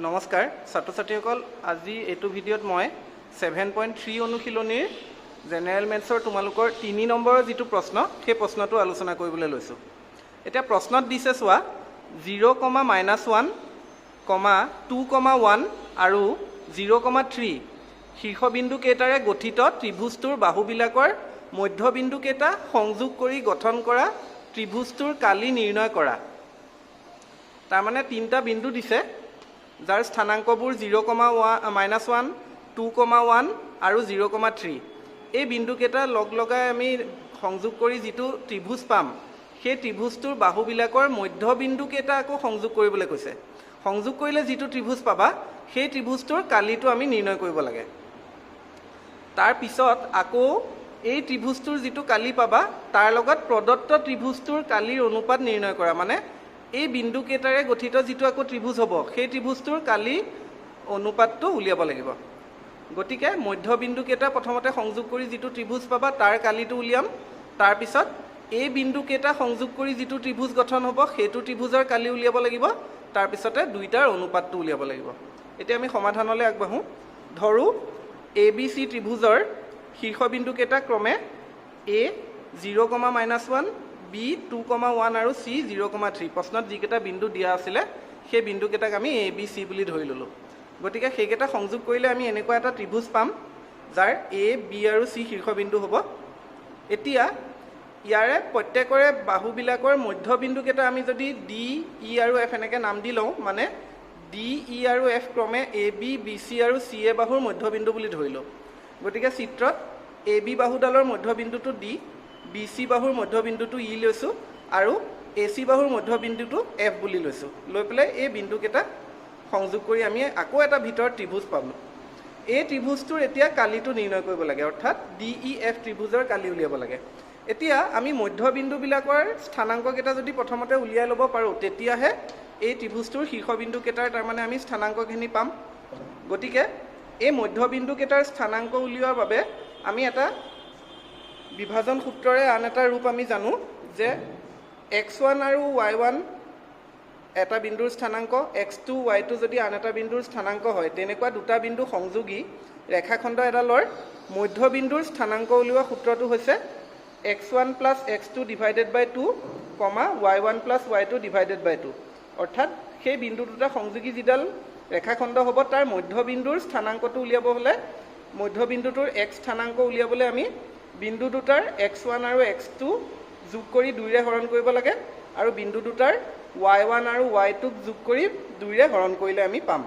নমস্কাৰ ছাত্ৰ ছাত্ৰীসকল আজি এইটো ভিডিঅ'ত মই 7.3 অনুশীলনীৰ জেনেৰেল মেথছৰ তোমালোকৰ 3 নম্বৰৰ যিটো প্ৰশ্ন সেই প্ৰশ্নটো আলোচনা কৰিবলৈ লৈছোঁ। এতিয়া প্ৰশ্নত দিছে চোৱা 0,-1, 2,1 আৰু 0,3 শীৰ্ষবিন্দু কেইটাৰে গঠিত ত্ৰিভুজটোৰ বাহুবিলাকৰ মধ্যবিন্দু কেইটা সংযোগ কৰি গঠন কৰা ত্ৰিভুজটোৰ কালি নিৰ্ণয় কৰা। তাৰমানে তিনিটা বিন্দু দিছে যাৰ স্থানাংকবোৰ 0,-1, 2,1 আৰু 0,3 এই বিন্দুকেইটা লগাই আমি সংযোগ কৰি যিটো ত্ৰিভুজ পাম সেই ত্ৰিভুজটোৰ বাহুবিলাকৰ মধ্যবিন্দু কেইটা আকৌ সংযোগ কৰিবলৈ কৈছে। সংযোগ কৰিলে যিটো ত্ৰিভুজ পাবা সেই ত্ৰিভুজটোৰ কালিটো আমি নিৰ্ণয় কৰিব লাগে। তাৰ পিছত আকৌ এই ত্ৰিভুজটোৰ যিটো কালি পাবা তাৰ লগত প্ৰদত্ত ত্ৰিভুজটোৰ কালিৰ অনুপাত নিৰ্ণয় কৰা, মানে এই বিন্দু কেইটাৰে গঠিত যিটো আকৌ ত্ৰিভুজ হ'ব সেই ত্ৰিভুজটোৰ কালি অনুপাতটো উলিয়াব লাগিব। গতিকে মধ্যবিন্দু কেইটা প্ৰথমতে সংযোগ কৰি যিটো ত্ৰিভুজ পাবা তাৰ কালিটো উলিয়াম। তাৰপিছত এই বিন্দু কেইটা সংযোগ কৰি যিটো ত্ৰিভুজ গঠন হ'ব সেইটো ত্ৰিভুজৰ কালি উলিয়াব লাগিব। তাৰপিছতে দুইটাৰ অনুপাতটো উলিয়াব লাগিব। এতিয়া আমি সমাধানলৈ আগবাঢ়োঁ। ধৰোঁ ABC ত্ৰিভুজৰ শীৰ্ষবিন্দু কেইটা ক্ৰমে A 0,-1, B 2,1 আৰু C 0,3। প্ৰশ্নত যিকেইটা বিন্দু দিয়া আছিলে সেই বিন্দুকেইটাক আমি ABC বুলি ধৰি ল'লোঁ। গতিকে সেইকেইটা সংযোগ কৰিলে আমি এনেকুৱা এটা ত্ৰিভুজ পাম যাৰ A, B আৰু C শীৰ্ষবিন্দু হ'ব। এতিয়া ইয়াৰে প্ৰত্যেকৰে বাহুবিলাকৰ মধ্যবিন্দুকেইটা আমি যদি D, E আৰু F এনেকৈ নাম দি লওঁ, মানে D, E আৰু F ক্ৰমে AB, BC আৰু CA বাহুৰ মধ্যবিন্দু বুলি ধৰিলোঁ। গতিকে চিত্ৰত AB বাহুডালৰ মধ্যবিন্দুটো D, BC বাহুৰ মধ্যবিন্দুটো E লৈছোঁ আৰু AC বাহুৰ মধ্যবিন্দুটো F বুলি লৈছোঁ। লৈ পেলাই এই বিন্দুকেইটা সংযোগ কৰি আমি আকৌ এটা ভিতৰত ত্ৰিভুজ পালোঁ। এই ত্ৰিভুজটোৰ এতিয়া কালিটো নিৰ্ণয় কৰিব লাগে, অৰ্থাৎ DEF ত্ৰিভুজৰ কালি উলিয়াব লাগে। এতিয়া আমি মধ্যবিন্দুবিলাকৰ স্থানাংককেইটা যদি প্ৰথমতে উলিয়াই ল'ব পাৰোঁ তেতিয়াহে এই ত্ৰিভুজটোৰ শীৰ্ষবিন্দুকেইটাৰ তাৰমানে আমি স্থানাংকখিনি পাম। গতিকে এই মধ্যবিন্দুকেইটাৰ স্থানাংক উলিওৱাৰ বাবে আমি এটা বিভাজন সূত্ৰৰে আন এটা ৰূপ আমি জানো যে x1 আৰু y1 এটা বিন্দুৰ স্থানাংক, x2, y2 যদি আন এটা বিন্দুৰ স্থানাংক হয়, তেনেকুৱা দুটা বিন্দু সংযোগী ৰেখাখণ্ড এডালৰ মধ্যবিন্দুৰ স্থানাংক উলিওৱা সূত্ৰটো হৈছে x1 + x2 / 2, y1 + y2 / 2। অৰ্থাৎ সেই বিন্দু দুটা সংযোগী যিডাল ৰেখাখণ্ড হ'ব তাৰ মধ্যবিন্দুৰ স্থানাংকটো উলিয়াব হ'লে মধ্যবিন্দুটোৰ x স্থানাংক উলিয়াবলৈ আমি বিন্দু দুটাৰ x1 আৰু x2 যোগ কৰি 2ৰে হৰণ কৰিব লাগে আৰু বিন্দু দুটাৰ y1 আৰু y2 যোগ কৰি 2ৰে হৰণ কৰিলে আমি পাম।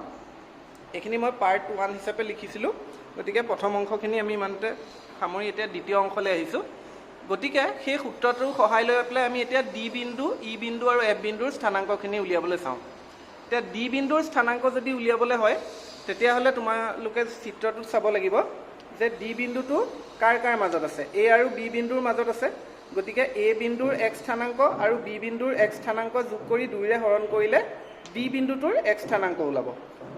এইখিনি মই পাৰ্ট 1 হিচাপে লিখিছিলোঁ। গতিকে প্ৰথম অংশখিনি আমি ইমানতে সামৰি এতিয়া দ্বিতীয় অংশলৈ আহিছোঁ। গতিকে সেই সূত্ৰটোৰ সহায় লৈ পেলাই আমি এতিয়া D বিন্দু, E বিন্দু আৰু F বিন্দুৰ স্থানাংকখিনি উলিয়াবলৈ চাওঁ। এতিয়া D বিন্দুৰ স্থানাংক যদি উলিয়াবলৈ হয় তেতিয়াহ'লে তোমালোকে চিত্ৰটোত চাব লাগিব যে D বিন্দুটো কাৰ কাৰ মাজত আছে, A আৰু B বিন্দুৰ মাজত আছে। গতিকে A বিন্দুৰ x স্থানাংক আৰু B বিন্দুৰ x স্থানাংক যোগ কৰি 2ৰে হৰণ কৰিলে D বিন্দুটোৰ x স্থানাংক ওলাব।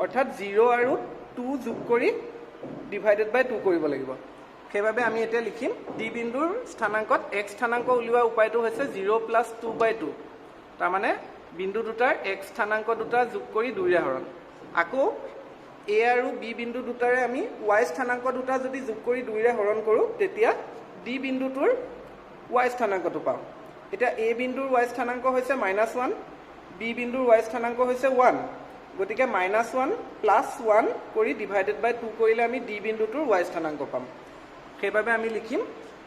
অৰ্থাৎ 0 আৰু 2 যোগ কৰি /2 কৰিব লাগিব। সেইবাবে আমি এতিয়া লিখিম D বিন্দুৰ স্থানাংকত x স্থানাংক উলিওৱা উপায়টো হৈছে 0 + 2/2। তাৰমানে বিন্দু দুটাৰ x স্থানাংক দুটা যোগ কৰি 2ৰে হৰণ। আকৌ A আৰু B বিন্দু দুটাৰে আমি y স্থানাংক দুটা যদি যোগ কৰি 2ৰে হৰণ কৰোঁ তেতিয়া D বিন্দুটোৰ y স্থানাংকটো পাওঁ। এতিয়া A বিন্দুৰ y স্থানাংক হৈছে -1, B বিন্দুৰ y স্থানাংক হৈছে 1। গতিকে -1 + 1 কৰি /2 কৰিলে আমি D বিন্দুটোৰ y স্থানাংক পাম। সেইবাবে আমি লিখিম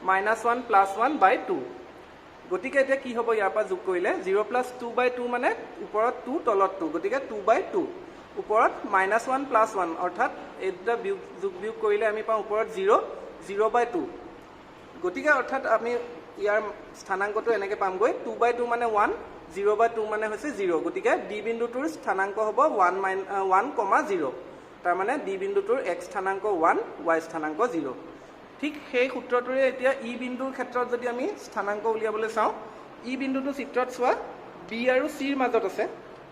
-1 + 1/2। গতিকে এতিয়া কি হ'ব ইয়াৰ পৰা যোগ কৰিলে 0 + 2/2 মানে ওপৰত 2 তলত 2, গতিকে 2/2। ওপৰত -1 + 1 অৰ্থাৎ এই দুটা যোগ বিয়োগ কৰিলে আমি পাওঁ ওপৰত 0, 0/2। গতিকে অৰ্থাৎ আমি ইয়াৰ স্থানাংকটো এনেকৈ পামগৈ 2/2 মানে 1, 0/2 মানে হৈছে 0। গতিকে D বিন্দুটোৰ স্থানাংক হ'ব 1,0। তাৰমানে D বিন্দুটোৰ x স্থানাংক 1, y স্থানাংক 0। ঠিক সেই সূত্ৰটোৰে এতিয়া E বিন্দুৰ ক্ষেত্ৰত যদি আমি স্থানাংক উলিয়াবলৈ চাওঁ, E বিন্দুটো চিত্ৰত চোৱা B আৰু C ৰ মাজত আছে।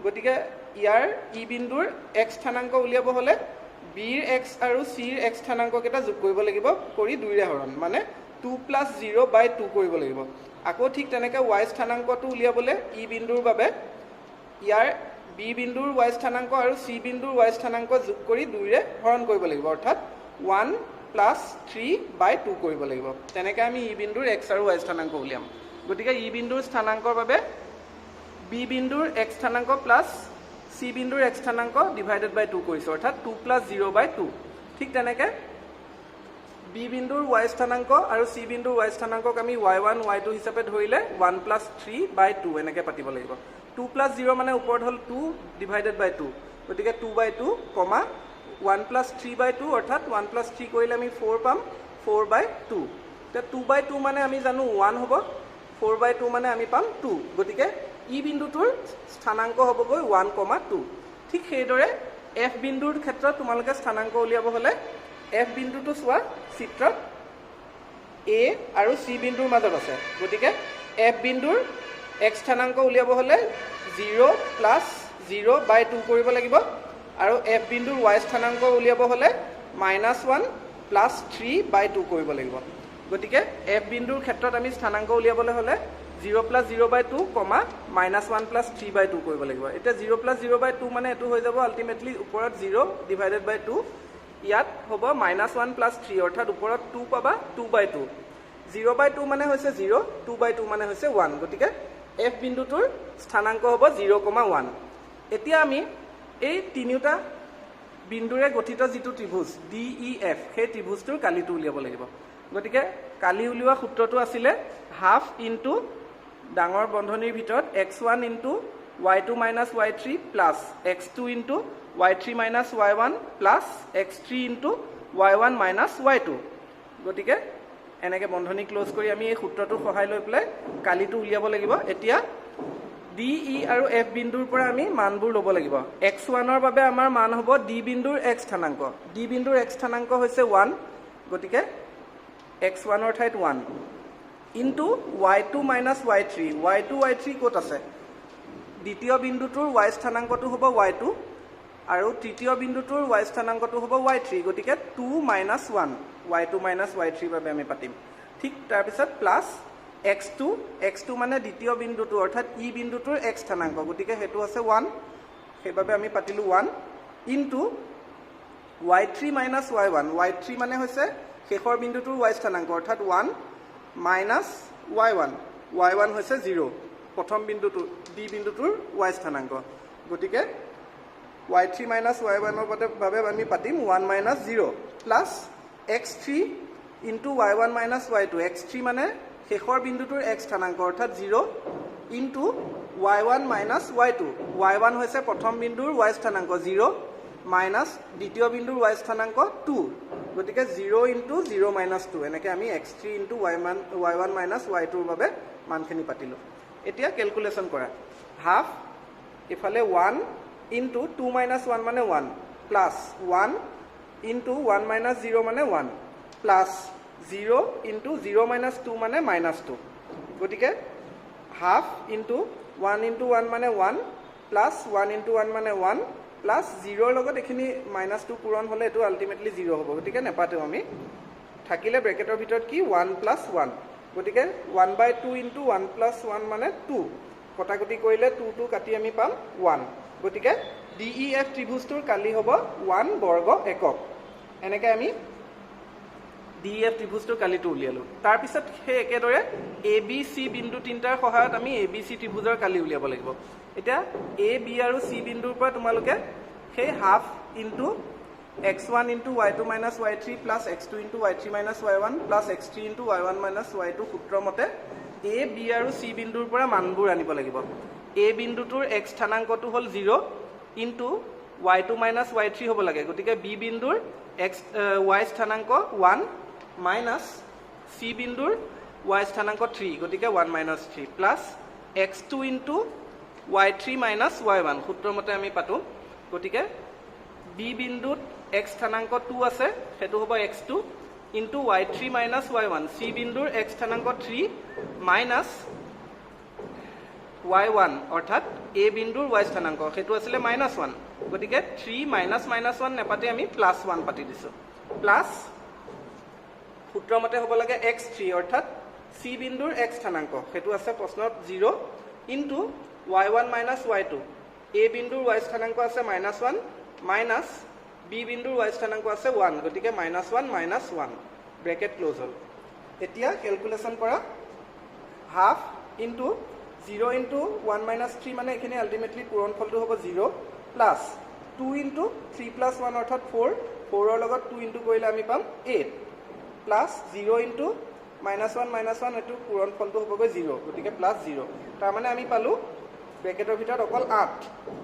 গতিকে ইয়াৰ E বিন্দুৰ x স্থানাংক উলিয়াব হ'লে B ৰ x আৰু C ৰ x স্থানাংককেইটা যোগ কৰিব লাগিব কৰি 2ৰে হৰণ, মানে 2 + 0/2 কৰিব লাগিব। আকৌ ঠিক তেনেকৈ y স্থানাংকটো উলিয়াবলৈ E বিন্দুৰ বাবে ইয়াৰ B বি বিন্দুৰ y স্থানাংক আৰু চি বিন্দুৰ y স্থানাংক যোগ কৰি 2ৰে হৰণ কৰিব লাগিব অৰ্থাৎ 1 + 3/2 কৰিব লাগিব তেনেকৈ আমি ই বিন্দুৰ x আৰু y স্থানাংক উলিয়াম গতিকে ই বিন্দুৰ স্থানাংকৰ বাবে বি বিন্দুৰ x স্থানাংক প্লাস চি বিন্দুৰ x স্থানাংক / 2 কৰিছো অৰ্থাৎ 2 + 0/2 ঠিক তেনেকৈ বি বিন্দুৰ y স্থানাংক আৰু চি বিন্দুৰ y স্থানাংকক আমি y1 y2 হিচাপে ধৰিলে 1 + 3/2 এনেকৈ পাতিব লাগিব 2 + 0 মানে ওপৰত হ'ল 2 / 2 গতিকে 2/2, 1 + 3/2 অৰ্থাৎ 1 + 3 কৰিলে আমি 4 পাম 4/2 তে 2/2 মানে আমি জানো 1 হ'ব 4/2 মানে আমি পাম 2 গতিকে ই বিন্দুটোৰ স্থানাংক হ'বগৈ 1, 2 ঠিক সেইদৰে এফ বিন্দুৰ ক্ষেত্ৰত তোমালোকে স্থানাংক উলিয়াব হ'লে এফ বিন্দুটো চোৱা চিত্ৰত এ আৰু চি বিন্দুৰ মাজত আছে গতিকে এফ বিন্দুৰ x স্থানাংক উলিয়াব হ'লে 0 + 0/2 কৰিব লাগিব আৰু এফ বিন্দুৰ y স্থানাংক উলিয়াব হ'লে -1 + 3/2 কৰিব লাগিব গতিকে এফ বিন্দুৰ ক্ষেত্ৰত আমি স্থানাংক উলিয়াবলৈ হ'লে 0 + 0/2, -1 + 3/2 কৰিব লাগিব এতিয়া 0 + 0/2 মানে এটো হৈ যাব আলটিমেটলি ওপৰত 0 / 2 ইয়াত হ'ব -1 + 3 অৰ্থাৎ ওপৰত 2 পাবা 2/2 0/2 মানে হৈছে 0 2/2 মানে হৈছে 1 গতিকে এফ বিন্দুটোৰ স্থানাংক হ'ব 0, 1 এতিয়া আমি এই তিনিটা বিন্দুৰে গঠিত যিটো ত্ৰিভুজ DEF সেই ত্ৰিভুজটোৰ কালিটো উলিয়াব লাগিব গতিকে কালি উলিওৱা সূত্ৰটো আছিলে হাফ ইনটু ডাঙৰ বন্ধনীৰ ভিতৰত x1 into y2 - y3 plus x2 into y3 - y1 plus x3 into y1 - y2 গতিকে এনেকৈ বন্ধনী ক্লোজ কৰি আমি এই সূত্ৰটোৰ সহায় লৈ পেলাই কালিটো উলিয়াব লাগিব এতিয়া ডি ই আৰু এফ বিন্দুৰ পৰা আমি মানবোৰ ল'ব লাগিব x1ৰ বাবে আমাৰ মান হ'ব ডি বিন্দুৰ x স্থানাংক ডি বিন্দুৰ x স্থানাংক হৈছে 1 গতিকে x1ৰ ঠাইত 1 into y2 - y3 y2 y3 ক'ত আছে দ্বিতীয় বিন্দুটোৰ y স্থানাংকটো হ'ব y2 আৰু তৃতীয় বিন্দুটোৰ y স্থানাংকটো হ'ব y3 গতিকে 2 - 1 y2 - y3 বাবে আমি পাতিম ঠিক তাৰ পিছত প্লাস x2 মানে দ্বিতীয় বিন্দুটো অৰ্থাৎ ই বিন্দুটোৰ x স্থানাংক গতিকে হেতু আছে 1 সেইবাবে আমি পাতিলো 1 ইনটু y3 - y1 y3 মানে হৈছে শেষৰ বিন্দুটোৰ y স্থানাংক অৰ্থাৎ 1 - y1 হৈছে 0 প্ৰথম বিন্দুটো ডি বিন্দুটোৰ y স্থানাংক গতিকে y3 - y1ৰ বাবে আমি পাতিম 1 - 0 plus x3 into y1 - y2 x3 মানে শেষৰ বিন্দুটোৰ x স্থানাংক অৰ্থাৎ 0 ইনটু y1 - y2 y1 হৈছে প্ৰথম বিন্দুৰ y স্থানাংক 0 মাইনাস দ্বিতীয় বিন্দুৰ y স্থানাংক 2 গতিকে 0 ইনটু 0 - 2 এনেকৈ আমি x3 ইনটু y1 - y2 ৰ বাবে মানখিনি পাতিলো এতিয়া ক্যালকুলেশন কৰা হাফ ইফালে 1 ইনটু 2 - 1 মানে 1 প্লাস 1 ইনটু 1 - 0 মানে 1 প্লাস 0 ইনটু 0 - 2 মানে -2 গতিকে হাফ ইনটু 1 ইনটু 1 মানে 1 প্লাস 1 ইনটু 1 মানে 1 প্লাস 0 লগত এখিনি -2 পূৰণ হলে এটো আলটিমেটলি 0 হ'ব গতিকে নেপাতেও আমি থাকিলে ব্ৰেকেটৰ ভিতৰত কি 1 + 1 গতিকে 1/2 ইনটু 1 + 1 মানে 2 কটাকটি কৰিলে 2 কাটি আমি পাম 1 গতিকে DEF ত্ৰিভুজটোৰ কালি হ'ব 1 বৰ্গ একক এনেকৈ আমি DEF ত্ৰিভুজটোৰ কালিটো উলিয়ালো তাৰ পিছত সেই একেদৰে ABC বিন্দু তিনটাৰ সহায়ত আমি ABC ত্ৰিভুজৰ কালি উলিয়াব লাগিব এতিয়া A B আৰু C বিন্দুৰ পৰা তোমালোকে সেই half into x1 into y2 - y3 plus x2 into y3 - y1 plus x3 into y1 - y2 সূত্ৰ মতে A B আৰু C বিন্দুৰ পৰা মানবোৰ আনিব লাগিব A বিন্দুটোৰ x স্থানাংকটো হ'ল 0 ইনটু y2 - y3 হ'ব লাগে গতিকে B বিন্দুৰ y স্থানাংক 1 মাইনাস C বিন্দুৰ y স্থানাংক 3 গতিকে 1 - 3 plus x2 into y3 - y1 সূত্ৰ মতে আমি পাতো গতিকে B বিন্দুত x স্থানাংক 2 আছে হেতু হ'ব x2 into y3 - y1 C বিন্দুৰ x স্থানাংক 3 মাইনাস y1 অৰ্থাৎ A বিন্দুৰ y স্থানাংক হেতু আছিল -1 গতিকে 3 - 1 নেপাতে আমি +1 পাতি দিছো প্লাস সূত্ৰ মতে হ'ব লাগে x3 অৰ্থাৎ C বিন্দুৰ x স্থানাংক হেতু আছে প্ৰশ্নত 0 ইনটু y1 - y2 এ বিন্দুৰ y স্থানাংক আছে -1 মাইনাছ বি বিন্দুৰ y স্থানাংক আছে 1 গতিকে -1 -1 ব্ৰেকেট ক্লোজ হ'ল এতিয়া ক্যালকুলেশন কৰা হাফ ইনটু 0 ইনটু 1 - 3 মানে এখানে আলটিমেটলি পূৰণফলটো হ'ব 0 প্লাস 2 ইনটু 3 + 1 অৰ্থাৎ 4 4 ৰ লগত 2 ইনটু কৰিলে আমি পাম 8 প্লাস 0 ইনটু -1 - 1 এটো পূৰণফলটো হ'বগৈ 0 গতিকে প্লাস 0 তাৰ মানে আমি পালো ব্ৰেকেটৰ ভিতৰত অকল 8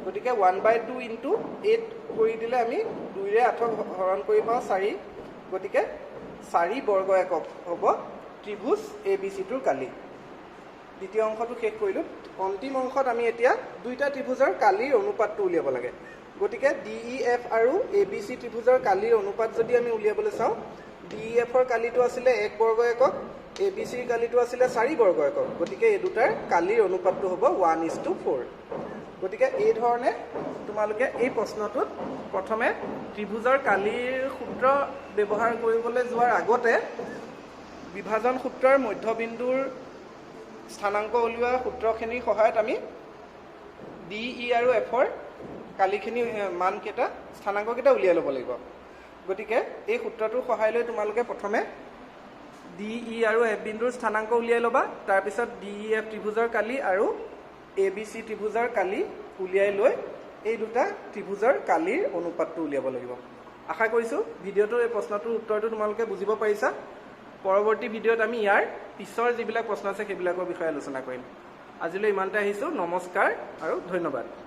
গতিকে 1/2 ইনটু 8 কৰি দিলে আমি 2 ৰে 8 হৰণ কৰি পাওঁ 4 গতিকে 4 বৰ্গ একক হ'ব ত্ৰিভুজ ABC টোৰ কালি দ্বিতীয় অংশটো শেষ কৰিলো অন্তিম অংশত আমি এতিয়া দুইটা ত্ৰিভুজৰ কালিৰ অনুপাতটো উলিয়াব লাগে গতিকে DEF আৰু ABC ত্ৰিভুজৰ কালিৰ অনুপাত যদি আমি উলিয়াবলৈ চাওঁ DEF ৰ কালিটো আছিল 1 বৰ্গ একক ABC ৰ কালিটো আছিল 4 বৰ্গ একক গতিকে এই দুটাৰ কালিৰ অনুপাতটো হ'ব 1:4 গতিকে এই ধৰণে তোমালোকে এই প্ৰশ্নটোত প্ৰথমে ত্ৰিভুজৰ কালিৰ সূত্ৰ ব্যৱহাৰ কৰিবলৈ যোৱাৰ আগতে বিভাজন সূত্ৰৰ মধ্যবিন্দুৰ স্থানাংক উলিওৱা সূত্ৰখিনিৰ সহায়ত আমি DE আৰু F ৰ কালিখিনি মানকেইটা স্থানাংককেইটা উলিয়াই ল'ব লাগিব গতিকে এই সূত্ৰটোৰ সহায় লৈ তোমালোকে প্ৰথমে DE আৰু F বিন্দুৰ স্থানাংক উলিয়াই ল'বা তাৰ পিছত DEF ত্ৰিভুজৰ কালি আৰু ABC ত্ৰিভুজৰ কালি উলিয়াই লৈ এই দুটা ত্ৰিভুজৰ কালিৰ অনুপাতটো উলিয়াব লাগিব আশা কৰিছো ভিডিঅ'টোৰ এই প্ৰশ্নটোৰ উত্তৰটো তোমালোকে বুজিব পাৰিছা পৰৱৰ্তী ভিডিঅ'ত আমি ইয়াৰ পিছৰ যিবিলাক প্ৰশ্ন আছে সেইবিলাকৰ বিষয়ে আলোচনা কৰিম আজিলৈ ইমানতে আহিছো নমস্কাৰ আৰু ধন্যবাদ